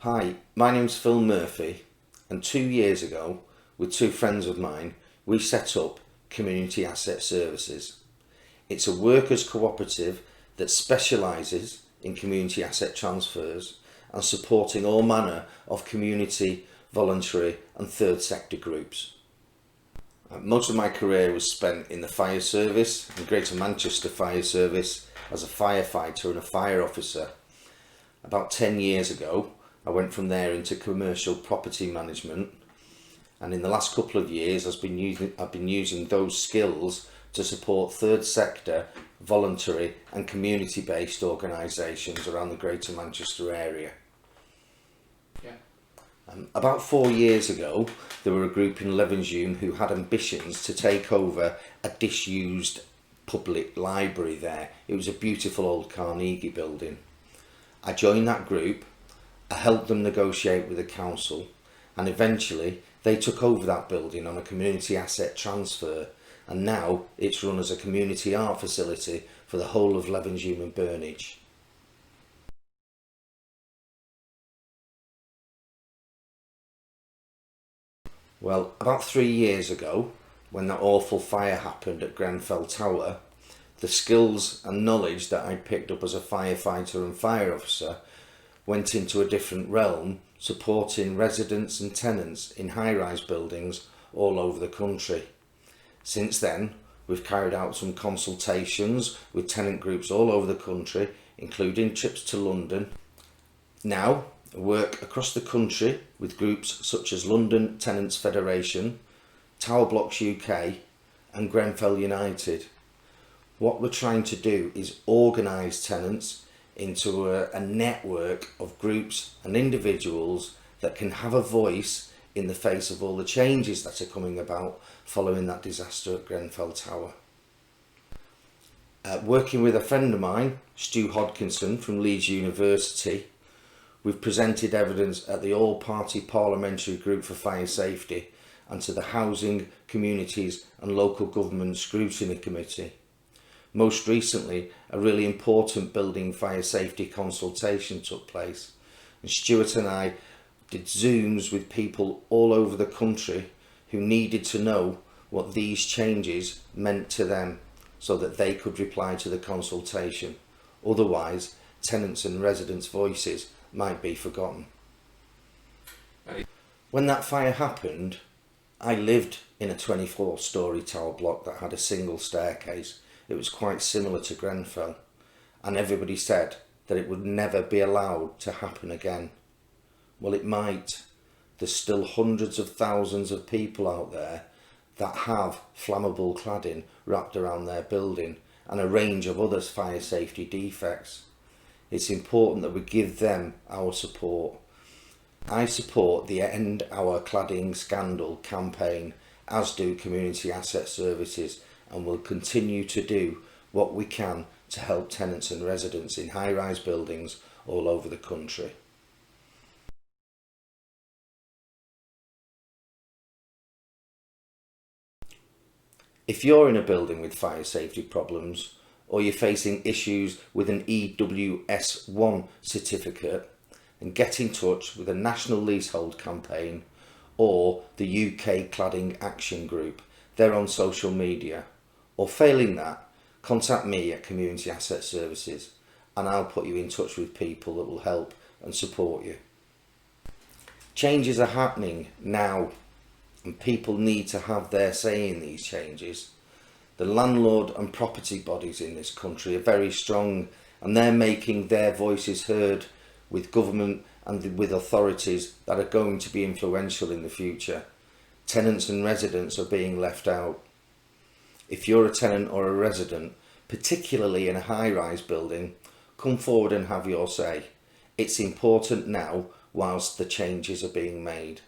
Hi, my name's Phil Murphy, and 2 years ago, with two friends of mine, we set up Community Asset Services. It's a workers' cooperative that specialises in community asset transfers and supporting all manner of community, voluntary and third sector groups. Most of my career was spent in the fire service and Greater Manchester Fire Service as a firefighter and a fire officer. About 10 years ago, I went from there into commercial property management, and in the last couple of years I've been using those skills to support third sector, voluntary and community based organisations around the Greater Manchester area. About 4 years ago, there were a group in Levenshulme who had ambitions to take over a disused public library there. It was a beautiful old Carnegie building. I joined that group, I helped them negotiate with the council, and eventually they took over that building on a community asset transfer, and now it's run as a community art facility for the whole of Levenshulme and Burnage. Well, about 3 years ago, when that awful fire happened at Grenfell Tower, the skills and knowledge that I picked up as a firefighter and fire officer went into a different realm, supporting residents and tenants in high-rise buildings all over the country. Since then, we've carried out some consultations with tenant groups all over the country, including trips to London. Now, I work across the country with groups such as London Tenants Federation, Tower Blocks UK and Grenfell United. What we're trying to do is organise tenants into a network of groups and individuals that can have a voice in the face of all the changes that are coming about following that disaster at Grenfell Tower. Working with a friend of mine, Stu Hodkinson from Leeds University, we've presented evidence at the All-Party Parliamentary Group for Fire Safety and to the Housing, Communities and Local Government Scrutiny Committee. Most recently, a really important building fire safety consultation took place, and Stuart and I did Zooms with people all over the country who needed to know what these changes meant to them so that they could reply to the consultation. Otherwise, tenants and residents' voices might be forgotten. When that fire happened, I lived in a 24-storey tower block that had a single staircase. It was quite similar to Grenfell, and everybody said that it would never be allowed to happen again. Well, it might. There's still hundreds of thousands of people out there that have flammable cladding wrapped around their building and a range of other fire safety defects. It's important that we give them our support. I support the End Our Cladding Scandal campaign, as do Community Asset Services, and will continue to do what we can to help tenants and residents in high-rise buildings all over the country. If you're in a building with fire safety problems, or you're facing issues with an EWS1 certificate, then get in touch with the National Leasehold Campaign or the UK Cladding Action Group. They're on social media. Or failing that, contact me at Community Asset Services and I'll put you in touch with people that will help and support you. Changes are happening now and people need to have their say in these changes. The landlord and property bodies in this country are very strong and they're making their voices heard with government and with authorities that are going to be influential in the future. Tenants and residents are being left out. If you're a tenant or a resident, particularly in a high-rise building, come forward and have your say. It's important now whilst the changes are being made.